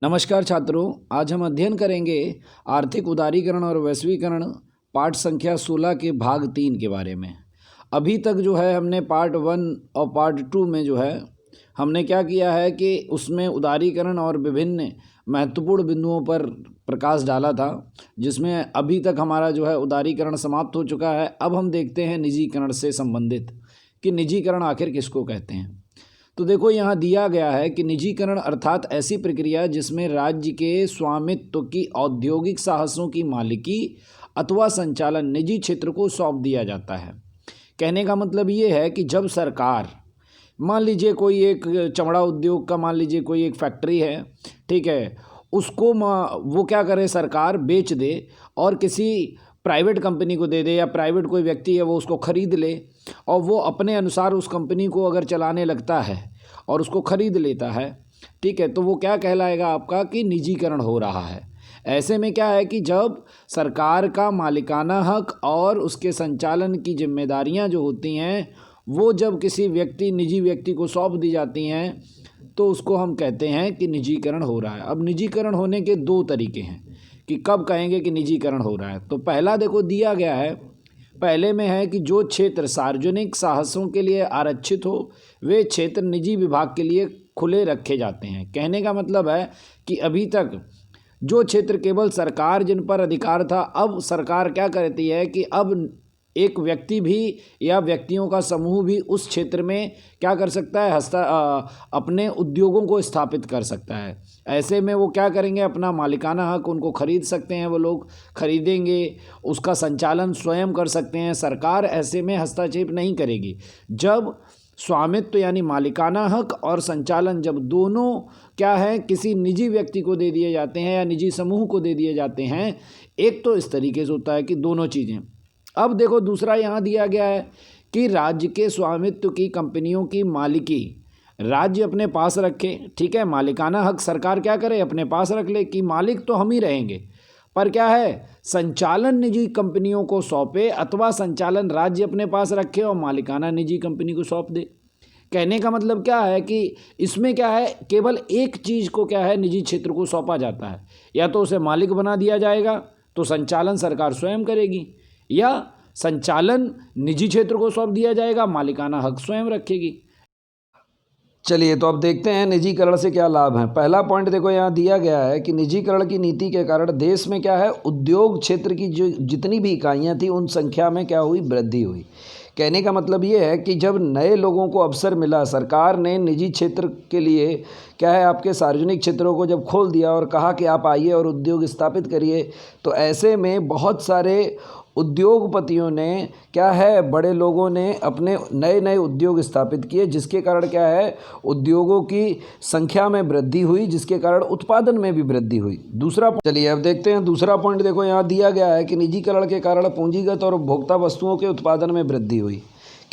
नमस्कार छात्रों, आज हम अध्ययन करेंगे आर्थिक उदारीकरण और वैश्वीकरण पाठ संख्या 16 के भाग 3 के बारे में। अभी तक जो है हमने पार्ट 1 और पार्ट 2 में जो है हमने क्या किया है कि उसमें उदारीकरण और विभिन्न महत्वपूर्ण बिंदुओं पर प्रकाश डाला था, जिसमें अभी तक हमारा जो है उदारीकरण समाप्त हो चुका है। अब हम देखते हैं निजीकरण से संबंधित कि निजीकरण आखिर किसको कहते हैं। तो देखो यहाँ दिया गया है कि निजीकरण अर्थात ऐसी प्रक्रिया जिसमें राज्य के स्वामित्व की औद्योगिक साहसों की मालिकी अथवा संचालन निजी क्षेत्र को सौंप दिया जाता है। कहने का मतलब ये है कि जब सरकार, मान लीजिए कोई एक चमड़ा उद्योग का, मान लीजिए कोई एक फैक्ट्री है, ठीक है, उसको वो क्या करे, सरकार बेच दे और किसी प्राइवेट कंपनी को दे दे, या प्राइवेट कोई व्यक्ति है वो उसको ख़रीद ले और वो अपने अनुसार उस कंपनी को अगर चलाने लगता है और उसको ख़रीद लेता है, ठीक है, तो वो क्या कहलाएगा आपका कि निजीकरण हो रहा है। ऐसे में क्या है कि जब सरकार का मालिकाना हक और उसके संचालन की जिम्मेदारियां जो होती हैं वो जब किसी निजी व्यक्ति को सौंप दी जाती हैं तो उसको हम कहते हैं कि निजीकरण हो रहा है। अब निजीकरण होने के दो तरीके हैं कि कब कहेंगे कि निजीकरण हो रहा है। तो पहला देखो दिया गया है, पहले में है कि जो क्षेत्र सार्वजनिक साहसों के लिए आरक्षित हो वे क्षेत्र निजी विभाग के लिए खुले रखे जाते हैं। कहने का मतलब है कि अभी तक जो क्षेत्र केवल सरकार जिन पर अधिकार था, अब सरकार क्या करती है कि अब एक व्यक्ति भी या व्यक्तियों का समूह भी उस क्षेत्र में क्या कर सकता है, अपने उद्योगों को स्थापित कर सकता है। ऐसे में वो क्या करेंगे, अपना मालिकाना हक उनको खरीद सकते हैं, वो लोग खरीदेंगे, उसका संचालन स्वयं कर सकते हैं। सरकार ऐसे में हस्तक्षेप नहीं करेगी। जब स्वामित्व यानी मालिकाना हक और संचालन जब दोनों क्या है किसी निजी व्यक्ति को दे दिए जाते हैं या निजी समूह को दे दिए जाते हैं, एक तो इस तरीके से होता है कि दोनों चीज़ें। अब देखो दूसरा यहाँ दिया गया है कि राज्य के स्वामित्व की कंपनियों की मालिकी राज्य अपने पास रखे, ठीक है, मालिकाना हक सरकार क्या करे, अपने पास रख ले कि मालिक तो हम ही रहेंगे, पर क्या है संचालन निजी कंपनियों को सौंपे अथवा संचालन राज्य अपने पास रखे और मालिकाना निजी कंपनी को सौंप दे। कहने का मतलब क्या है कि इसमें क्या है, केवल एक चीज़ को क्या है निजी क्षेत्र को सौंपा जाता है, या तो उसे मालिक बना दिया जाएगा तो संचालन सरकार स्वयं करेगी, या संचालन निजी क्षेत्र को सौंप दिया जाएगा, मालिकाना हक स्वयं रखेगी। चलिए तो अब देखते हैं निजीकरण से क्या लाभ हैं। पहला पॉइंट देखो यहाँ दिया गया है कि निजीकरण की नीति के कारण देश में क्या है, उद्योग क्षेत्र की जो जितनी भी इकाइयाँ थी उन संख्या में क्या हुई, वृद्धि हुई। कहने का मतलब ये है कि जब नए लोगों को अवसर मिला, सरकार ने निजी क्षेत्र के लिए क्या है आपके सार्वजनिक क्षेत्रों को जब खोल दिया और कहा कि आप आइए और उद्योग स्थापित करिए, तो ऐसे में बहुत सारे उद्योगपतियों ने क्या है, बड़े लोगों ने अपने नए नए उद्योग स्थापित किए, जिसके कारण क्या है उद्योगों की संख्या में वृद्धि हुई, जिसके कारण उत्पादन में भी वृद्धि हुई। दूसरा, चलिए अब देखते हैं दूसरा पॉइंट। देखो यहाँ दिया गया है कि निजीकरण के कारण पूंजीगत और उपभोक्ता वस्तुओं के उत्पादन में वृद्धि हुई।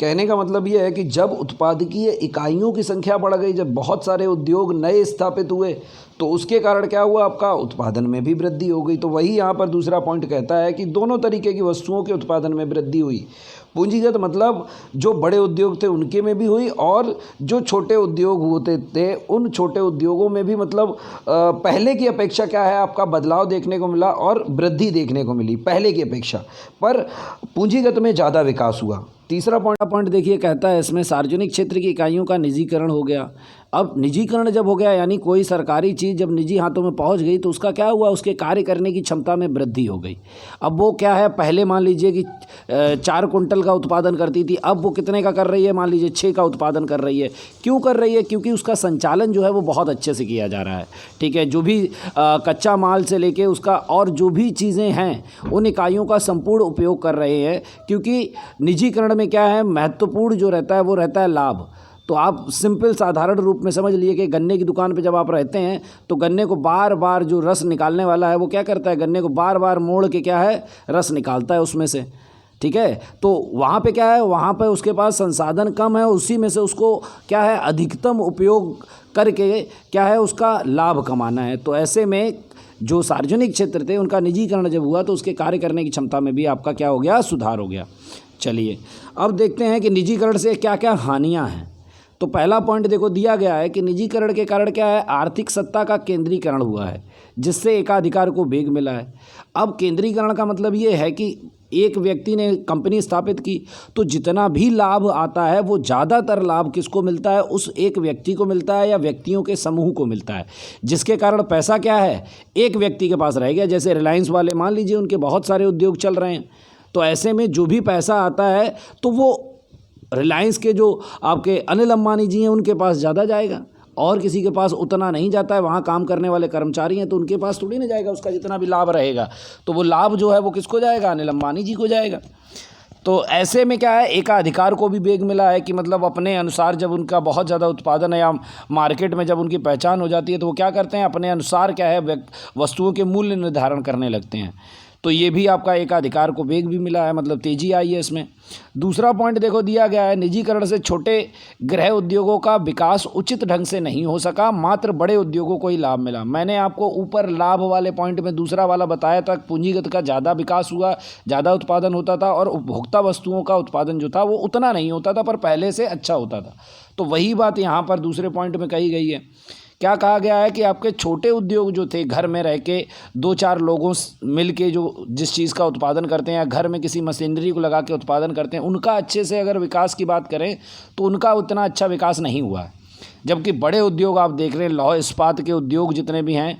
कहने का मतलब ये है कि जब उत्पादकीय इकाइयों की संख्या बढ़ गई, जब बहुत सारे उद्योग नए स्थापित हुए, तो उसके कारण क्या हुआ, आपका उत्पादन में भी वृद्धि हो गई। तो वही यहाँ पर दूसरा पॉइंट कहता है कि दोनों तरीके की वस्तुओं के उत्पादन में वृद्धि हुई। पूंजीगत मतलब जो बड़े उद्योग थे उनके में भी हुई, और जो छोटे उद्योग होते थे उन छोटे उद्योगों में भी मतलब पहले की अपेक्षा क्या है आपका बदलाव देखने को मिला और वृद्धि देखने को मिली पहले की अपेक्षा, पर पूंजीगत में ज़्यादा विकास हुआ। तीसरा पॉइंट देखिए, कहता है इसमें सार्वजनिक क्षेत्र की इकाइयों का निजीकरण हो गया। अब निजीकरण जब हो गया यानी कोई सरकारी चीज़ जब निजी हाथों में पहुंच गई तो उसका क्या हुआ, उसके कार्य करने की क्षमता में वृद्धि हो गई। अब वो क्या है, पहले मान लीजिए कि 4 कुंटल का उत्पादन करती थी, अब वो कितने का कर रही है, मान लीजिए 6 का उत्पादन कर रही है। क्यों कर रही है, क्योंकि उसका संचालन जो है वो बहुत अच्छे से किया जा रहा है, ठीक है। जो भी कच्चा माल से लेके उसका और जो भी चीज़ें हैं उन इकाइयों का संपूर्ण उपयोग कर रहे हैं, क्योंकि निजीकरण में क्या है महत्वपूर्ण जो रहता है वो रहता है लाभ। तो आप सिंपल साधारण रूप में समझ लिए कि गन्ने की दुकान पे जब आप रहते हैं तो गन्ने को बार बार जो रस निकालने वाला है वो क्या करता है, गन्ने को बार बार मोड़ के क्या है रस निकालता है उसमें से, ठीक है। तो वहाँ पे क्या है, वहाँ पे उसके पास संसाधन कम है, उसी में से उसको क्या है अधिकतम उपयोग करके क्या है उसका लाभ कमाना है। तो ऐसे में जो सार्वजनिक क्षेत्र थे उनका निजीकरण जब हुआ तो उसके कार्य करने की क्षमता में भी आपका क्या हो गया, सुधार हो गया। चलिए अब देखते हैं कि निजीकरण से क्या क्या हानियाँ हैं। तो पहला पॉइंट देखो दिया गया है कि निजीकरण के कारण क्या है, आर्थिक सत्ता का केंद्रीकरण हुआ है जिससे एकाधिकार को वेग मिला है। अब केंद्रीकरण का मतलब ये है कि एक व्यक्ति ने कंपनी स्थापित की तो जितना भी लाभ आता है वो ज़्यादातर लाभ किसको मिलता है, उस एक व्यक्ति को मिलता है या व्यक्तियों के समूह को मिलता है, जिसके कारण पैसा क्या है एक व्यक्ति के पास रह गया। जैसे रिलायंस वाले मान लीजिए उनके बहुत सारे उद्योग चल रहे हैं, तो ऐसे में जो भी पैसा आता है तो वो रिलायंस के जो आपके अनिल अंबानी जी हैं उनके पास ज़्यादा जाएगा, और किसी के पास उतना नहीं जाता है। वहाँ काम करने वाले कर्मचारी हैं तो उनके पास थोड़ी ना जाएगा, उसका जितना भी लाभ रहेगा तो वो लाभ जो है वो किसको जाएगा, अनिल अंबानी जी को जाएगा। तो ऐसे में क्या है, एकाधिकार को भी वेग मिला है कि मतलब अपने अनुसार जब उनका बहुत ज़्यादा उत्पादन है या मार्केट में जब उनकी पहचान हो जाती है तो वो क्या करते हैं, अपने अनुसार क्या है वस्तुओं के मूल्य निर्धारण करने लगते हैं। तो ये भी आपका एकाधिकार को वेग भी मिला है, मतलब तेज़ी आई है इसमें। दूसरा पॉइंट देखो दिया गया है, निजीकरण से छोटे गृह उद्योगों का विकास उचित ढंग से नहीं हो सका, मात्र बड़े उद्योगों को ही लाभ मिला। मैंने आपको ऊपर लाभ वाले पॉइंट में दूसरा वाला बताया था, पूंजीगत का ज़्यादा विकास हुआ, ज़्यादा उत्पादन होता था, और उपभोक्ता वस्तुओं का उत्पादन जो था वो उतना नहीं होता था पर पहले से अच्छा होता था। तो वही बात यहाँ पर दूसरे पॉइंट में कही गई है। क्या कहा गया है कि आपके छोटे उद्योग जो थे, घर में रह के 2-4 लोगों मिल के जो जिस चीज़ का उत्पादन करते हैं या घर में किसी मशीनरी को लगा के उत्पादन करते हैं, उनका अच्छे से अगर विकास की बात करें तो उनका उतना अच्छा विकास नहीं हुआ है। जबकि बड़े उद्योग आप देख रहे हैं, लौह इस्पात के उद्योग जितने भी हैं,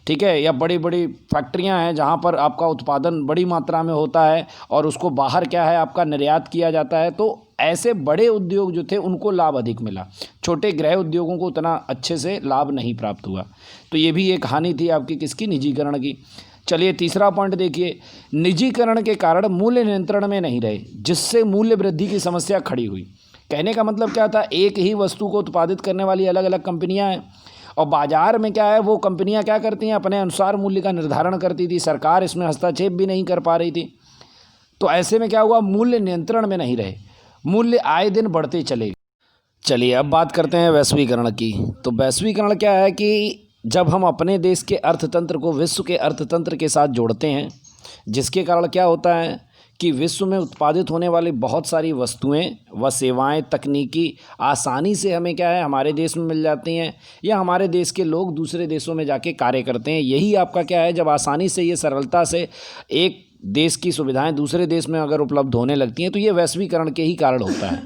ठीक है, या बड़ी बड़ी फैक्ट्रियां हैं जहां पर आपका उत्पादन बड़ी मात्रा में होता है और उसको बाहर क्या है आपका निर्यात किया जाता है, तो ऐसे बड़े उद्योग जो थे उनको लाभ अधिक मिला, छोटे गृह उद्योगों को उतना अच्छे से लाभ नहीं प्राप्त हुआ। तो ये भी एक हानि थी आपकी किसकी, निजीकरण की। चलिए तीसरा पॉइंट देखिए, निजीकरण के कारण मूल्य नियंत्रण में नहीं रहे, जिससे मूल्य वृद्धि की समस्या खड़ी हुई। कहने का मतलब क्या था, एक ही वस्तु को उत्पादित करने वाली अलग अलग कंपनियां हैं और बाज़ार में क्या है वो कंपनियां क्या करती हैं, अपने अनुसार मूल्य का निर्धारण करती थी, सरकार इसमें हस्तक्षेप भी नहीं कर पा रही थी। तो ऐसे में क्या हुआ, मूल्य नियंत्रण में नहीं रहे, मूल्य आए दिन बढ़ते चले। चलिए अब बात करते हैं वैश्वीकरण की। तो वैश्वीकरण क्या है कि जब हम अपने देश के अर्थतंत्र को विश्व के अर्थतंत्र के साथ जोड़ते हैं, जिसके कारण क्या होता है कि विश्व में उत्पादित होने वाली बहुत सारी वस्तुएं व सेवाएं तकनीकी आसानी से हमें क्या है हमारे देश में मिल जाती हैं, या हमारे देश के लोग दूसरे देशों में जाके कार्य करते हैं। यही आपका क्या है, जब आसानी से ये सरलता से एक देश की सुविधाएं दूसरे देश में अगर उपलब्ध होने लगती हैं तो ये वैश्वीकरण के ही कारण होता है।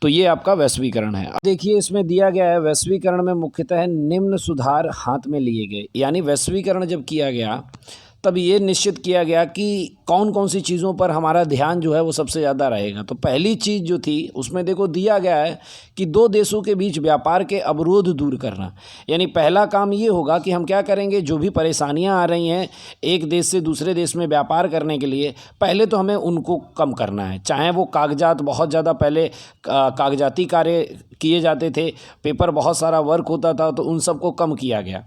तो ये आपका वैश्वीकरण है। अब देखिए इसमें दिया गया है, वैश्वीकरण में मुख्यतः निम्न सुधार हाथ में लिए गए। यानी वैश्वीकरण जब किया गया तब ये निश्चित किया गया कि कौन कौन सी चीज़ों पर हमारा ध्यान जो है वो सबसे ज़्यादा रहेगा। तो पहली चीज़ जो थी उसमें देखो दिया गया है कि 2 देशों के बीच व्यापार के अवरोध दूर करना। यानी पहला काम ये होगा कि हम क्या करेंगे, जो भी परेशानियां आ रही हैं एक देश से दूसरे देश में व्यापार करने के लिए, पहले तो हमें उनको कम करना है। चाहे वो कागजात बहुत ज़्यादा पहले कागजाती कार्य किए जाते थे, पेपर बहुत सारा वर्क होता था, तो उन सबको कम किया गया।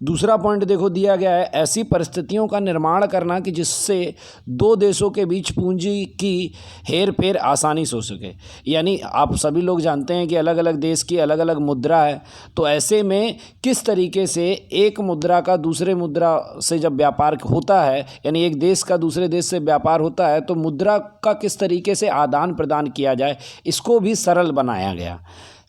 दूसरा पॉइंट देखो दिया गया है, ऐसी परिस्थितियों का निर्माण करना कि जिससे 2 देशों के बीच पूंजी की हेर फेर आसानी से हो सके। यानी आप सभी लोग जानते हैं कि अलग अलग देश की अलग अलग मुद्रा है, तो ऐसे में किस तरीके से एक मुद्रा का दूसरे मुद्रा से जब व्यापार होता है, यानी एक देश का दूसरे देश से व्यापार होता है, तो मुद्रा का किस तरीके से आदान प्रदान किया जाए, इसको भी सरल बनाया गया।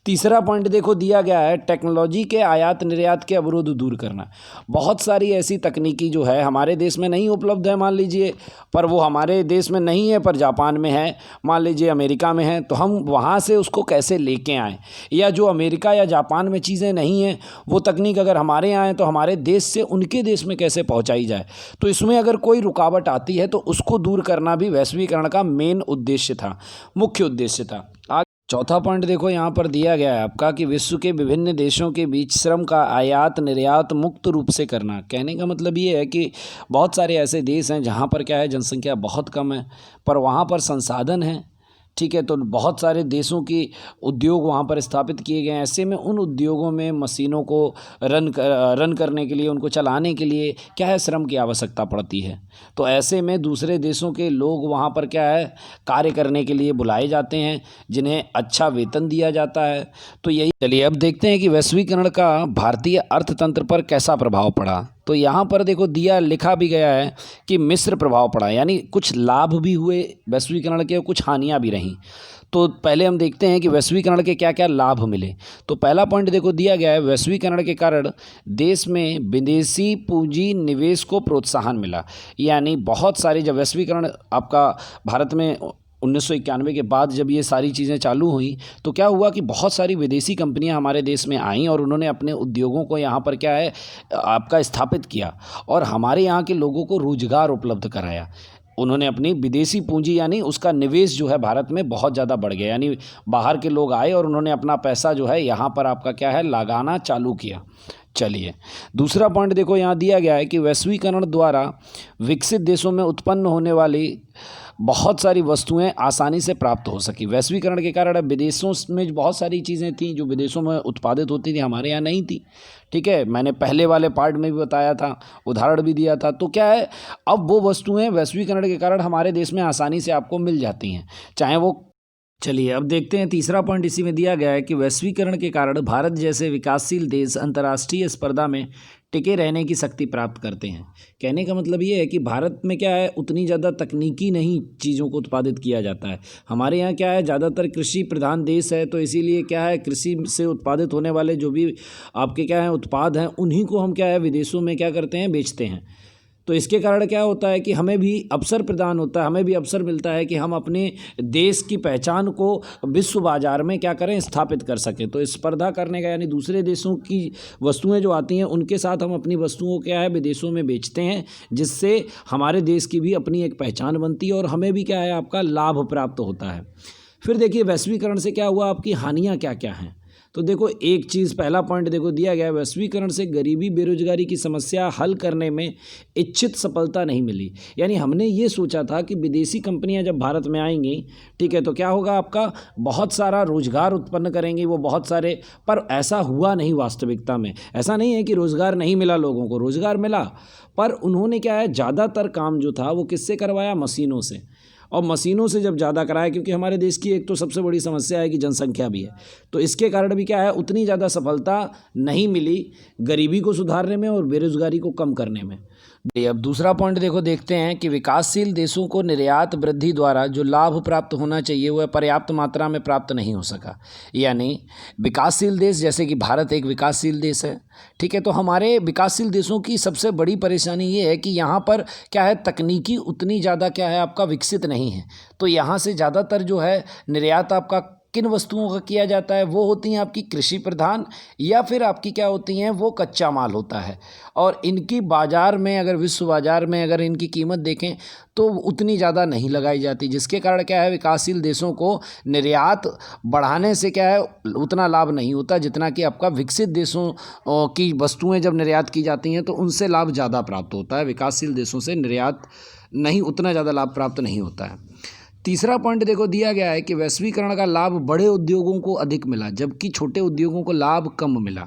तीसरा पॉइंट देखो दिया गया है, टेक्नोलॉजी के आयात निर्यात के अवरोध दूर करना। बहुत सारी ऐसी तकनीकी जो है हमारे देश में नहीं उपलब्ध है मान लीजिए, पर वो हमारे देश में नहीं है पर जापान में है, मान लीजिए अमेरिका में है, तो हम वहाँ से उसको कैसे लेके आएँ, या जो अमेरिका या जापान में चीज़ें नहीं हैं वो तकनीक अगर हमारे यहाँ है तो हमारे देश से उनके देश में कैसे पहुँचाई जाए। तो इसमें अगर कोई रुकावट आती है तो उसको दूर करना भी वैश्वीकरण का मेन उद्देश्य था, मुख्य उद्देश्य था। चौथा पॉइंट देखो यहाँ पर दिया गया है आपका कि विश्व के विभिन्न देशों के बीच श्रम का आयात निर्यात मुक्त रूप से करना। कहने का मतलब ये है कि बहुत सारे ऐसे देश हैं जहाँ पर क्या है जनसंख्या बहुत कम है पर वहाँ पर संसाधन है, ठीक है, तो बहुत सारे देशों की उद्योग वहाँ पर स्थापित किए गए हैं। ऐसे में उन उद्योगों में मशीनों को रन करने के लिए, उनको चलाने के लिए क्या है श्रम की आवश्यकता पड़ती है। तो ऐसे में दूसरे देशों के लोग वहाँ पर क्या है कार्य करने के लिए बुलाए जाते हैं, जिन्हें अच्छा वेतन दिया जाता है। तो यही, चलिए अब देखते हैं कि वैश्वीकरण का भारतीय अर्थतंत्र पर कैसा प्रभाव पड़ा। तो यहाँ पर देखो लिखा भी गया है कि मिश्र प्रभाव पड़ा, यानी कुछ लाभ भी हुए वैश्वीकरण के, कुछ हानियाँ भी रहीं। तो पहले हम देखते हैं कि वैश्वीकरण के क्या क्या लाभ मिले। तो पहला पॉइंट देखो दिया गया है, वैश्वीकरण के कारण देश में विदेशी पूंजी निवेश को प्रोत्साहन मिला। यानी बहुत सारी, जब वैश्वीकरण आपका भारत में 1991 के बाद जब ये सारी चीज़ें चालू हुई तो क्या हुआ कि बहुत सारी विदेशी कंपनियां हमारे देश में आईं और उन्होंने अपने उद्योगों को यहाँ पर क्या है आपका स्थापित किया और हमारे यहाँ के लोगों को रोजगार उपलब्ध कराया। उन्होंने अपनी विदेशी पूंजी यानी उसका निवेश जो है भारत में बहुत ज़्यादा बढ़ गया, यानी बाहर के लोग आए और उन्होंने अपना पैसा जो है यहाँ पर आपका क्या है लगाना चालू किया। चलिए दूसरा पॉइंट देखो यहाँ दिया गया है कि वैश्वीकरण द्वारा विकसित देशों में उत्पन्न होने वाली बहुत सारी वस्तुएं आसानी से प्राप्त हो सकी। वैश्वीकरण के कारण अब विदेशों में बहुत सारी चीज़ें थीं जो विदेशों में उत्पादित होती थी, हमारे यहाँ नहीं थी। ठीक है, मैंने पहले वाले पार्ट में भी बताया था, उदाहरण भी दिया था। तो क्या है, अब वो वस्तुएं वैश्वीकरण के कारण हमारे देश में आसानी से आपको मिल जाती हैं, चाहे वो। चलिए अब देखते हैं तीसरा पॉइंट इसी में दिया गया है कि वैश्वीकरण के कारण भारत जैसे विकासशील देश अंतर्राष्ट्रीय स्पर्धा में टिके रहने की शक्ति प्राप्त करते हैं। कहने का मतलब ये है कि भारत में क्या है उतनी ज़्यादा तकनीकी नहीं चीज़ों को उत्पादित किया जाता है। हमारे यहाँ क्या है ज़्यादातर कृषि प्रधान देश है, तो इसीलिए क्या है कृषि से उत्पादित होने वाले जो भी आपके क्या है उत्पाद हैं उन्हीं को हम क्या है विदेशों में क्या करते हैं बेचते हैं। तो इसके कारण क्या होता है कि हमें भी अवसर प्रदान होता है, हमें भी अवसर मिलता है कि हम अपने देश की पहचान को विश्व बाजार में क्या करें स्थापित कर सकें। तो स्पर्धा करने का यानी दूसरे देशों की वस्तुएं जो आती हैं उनके साथ हम अपनी वस्तुओं क्या है विदेशों में बेचते हैं, जिससे हमारे देश की भी अपनी एक पहचान बनती है और हमें भी क्या है आपका लाभ प्राप्त होता है। फिर देखिए वैश्वीकरण से क्या हुआ, आपकी हानियाँ क्या क्या हैं। तो देखो एक चीज़, पहला पॉइंट देखो दिया गया है, वैश्वीकरण से गरीबी बेरोजगारी की समस्या हल करने में इच्छित सफलता नहीं मिली। यानी हमने ये सोचा था कि विदेशी कंपनियां जब भारत में आएंगी, ठीक है, तो क्या होगा आपका बहुत सारा रोजगार उत्पन्न करेंगी वो बहुत सारे, पर ऐसा हुआ नहीं वास्तविकता में। ऐसा नहीं है कि रोजगार नहीं मिला, लोगों को रोजगार मिला, पर उन्होंने क्या है ज़्यादातर काम जो था वो किससे करवाया, मशीनों से। और मशीनों से जब ज़्यादा कराया, क्योंकि हमारे देश की एक तो सबसे बड़ी समस्या है कि जनसंख्या भी है, तो इसके कारण भी क्या है उतनी ज़्यादा सफलता नहीं मिली गरीबी को सुधारने में और बेरोजगारी को कम करने में। अब दूसरा पॉइंट देखो देखते हैं कि विकासशील देशों को निर्यात वृद्धि द्वारा जो लाभ प्राप्त होना चाहिए वह पर्याप्त मात्रा में प्राप्त नहीं हो सका। यानी विकासशील देश जैसे कि भारत एक विकासशील देश है, ठीक है, तो हमारे विकासशील देशों की सबसे बड़ी परेशानी ये है कि यहाँ पर क्या है तकनीकी उतनी ज़्यादा क्या है आपका विकसित नहीं है। तो यहाँ से ज़्यादातर जो है निर्यात आपका किन वस्तुओं का किया जाता है, वो होती हैं आपकी कृषि प्रधान, या फिर आपकी क्या होती हैं वो कच्चा माल होता है। और इनकी बाज़ार में अगर विश्व बाज़ार में अगर इनकी कीमत देखें तो उतनी ज़्यादा नहीं लगाई जाती, जिसके कारण क्या है विकासशील देशों को निर्यात बढ़ाने से क्या है उतना लाभ नहीं होता जितना कि आपका विकसित देशों की वस्तुएं जब निर्यात की जाती हैं तो उनसे लाभ ज़्यादा प्राप्त होता है। विकासशील देशों से निर्यात नहीं, उतना ज़्यादा लाभ प्राप्त नहीं होता है। तीसरा पॉइंट देखो दिया गया है कि वैश्वीकरण का लाभ बड़े उद्योगों को अधिक मिला जबकि छोटे उद्योगों को लाभ कम मिला।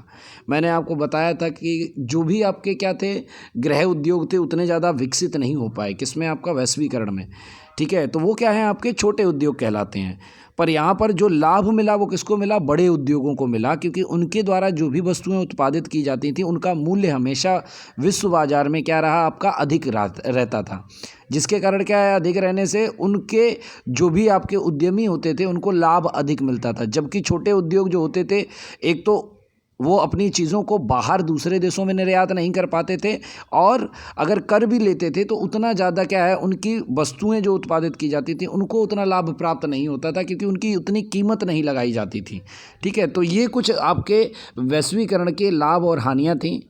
मैंने आपको बताया था कि जो भी आपके क्या थे गृह उद्योग थे उतने ज़्यादा विकसित नहीं हो पाए, किसमें आपका वैश्वीकरण में, ठीक है, तो वो क्या है आपके छोटे उद्योग कहलाते हैं। पर यहाँ पर जो लाभ मिला वो किसको मिला, बड़े उद्योगों को मिला, क्योंकि उनके द्वारा जो भी वस्तुएं उत्पादित की जाती थी उनका मूल्य हमेशा विश्व बाजार में क्या रहा आपका अधिक रहता था, जिसके कारण क्या है अधिक रहने से उनके जो भी आपके उद्यमी होते थे उनको लाभ अधिक मिलता था। जबकि छोटे उद्योग जो होते थे एक तो वो अपनी चीज़ों को बाहर दूसरे देशों में निर्यात नहीं कर पाते थे, और अगर कर भी लेते थे तो उतना ज़्यादा क्या है उनकी वस्तुएं जो उत्पादित की जाती थी उनको उतना लाभ प्राप्त नहीं होता था क्योंकि उनकी उतनी कीमत नहीं लगाई जाती थी। ठीक है, तो ये कुछ आपके वैश्वीकरण के लाभ और हानियाँ थीं।